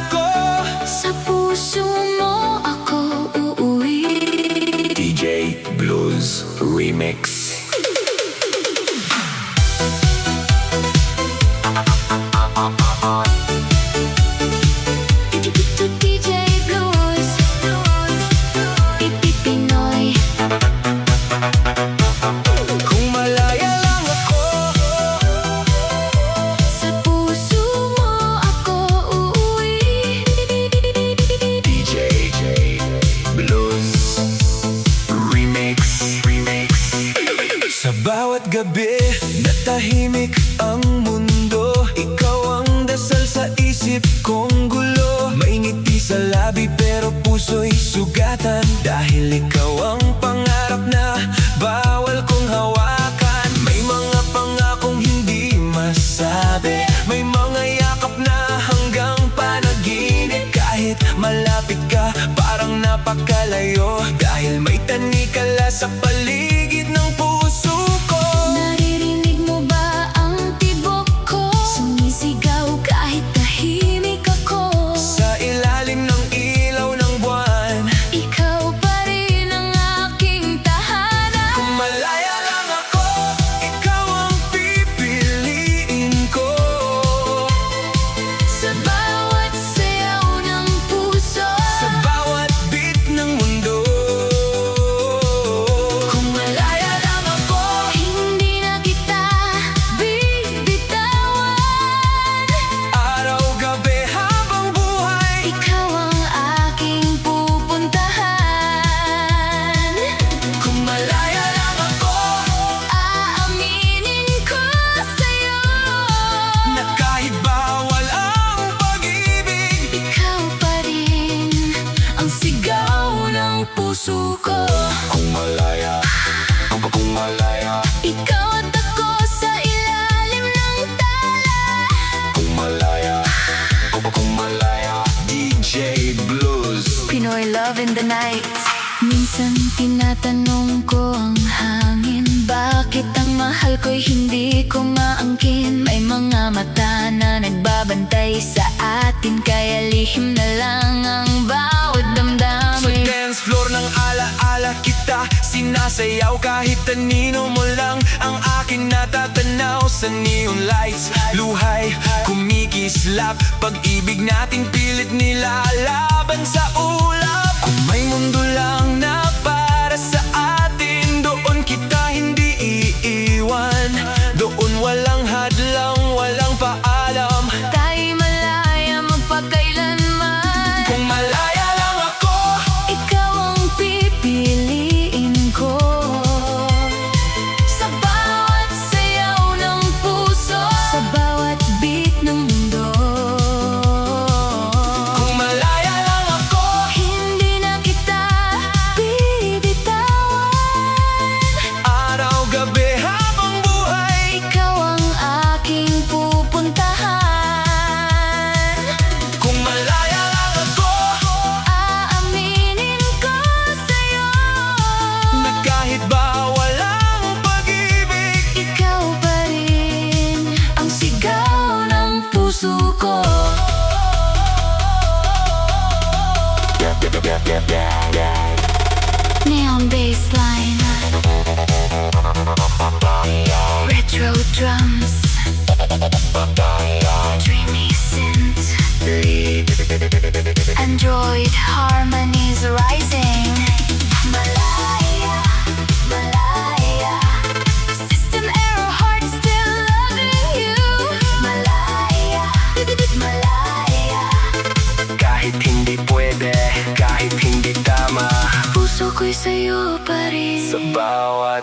ako. Sa puso mo ako uuwi. DJ Blues Remix. DJ Blues Pinoy. Kung malaya lang ako, Sa puso mo ako uuwi. DJ Blues Remix. Sa bawat gabi na tahimik ang mundo, ikaw ang dasal sa isip kong gulo. May ngiti sa labi pero puso'y sugatan, dahil ikaw ang pangarap na bawal kong hawakan. May mga pangakong hindi masabi, may mga yakap na hanggang panaginip. Kahit malapit ka, parang napakalayo, dahil may tanikala sa paligid ng puso ko. Naririnig mo ba ang tibok ko? Sumisigaw kahit tahimik ako. Sa ilalim ng ilaw ng buwan, Ikaw pa rin ang aking tahanan. kung malaya lang ako, ikaw ang pipiliin ko. Sa bawat sayaw ng puso, Sa bawat beat ng mundo, kung malaya lang ako, hindi na kita bibitawan. araw-gabi habang buhay, Ikaw ang aking pupuntahan. kung malaya lang ako, Aaminin ko sa'yo, na kahit bawal ang pag-ibig, ikaw pa rin ang sigaw ng puso ko. kung malaya, kung malaya, Ikaw at ako sa ilalim ng tala. kung malaya, kung malaya. DJ Blues. Pinoy love in the night. Minsan tinatanong ko ang hangin, bakit ang mahal ko'y hindi ko maangkin? May mga mata na nagbabantay sa atin, kaya lihim na lang ang bawat Sa damdamin. dance floor ng alaala kita sinasayaw, kahit tanino mo lang ang akin natatanaw. Sa neon lights, luhay, kumikislap, pag-ibig natin pilit nilalaban sa ulap. Kung may mundo lang na para sa atin, doon kita hindi iiwan. Doon walang hadlang, walang paalam, Tayo'y malaya magpakailanman. kung malaya lang ako. Ikaw ang pipiliin ko. Sa bawat sayaw ng puso, sa bawat beat ng mundo, Kung malaya lang ako, hindi na kita bibitawan. araw-gabi habang buhay, Ikaw ang aking pupuntahan. kung malaya lang ako, Aaminin ko sa'yo, na kahit bawal ang pag-ibig, ikaw pa rin ang sigaw ng puso ko. Neon bassline, retro drums, dreamy synth, Android harmonies rising. Malaya, Malaya, system error, heart still loving you. Malaya, Malaya, kahit hindi pwede, kahit hindi tama, puso ko'y sa'yo pa rin. sa bawat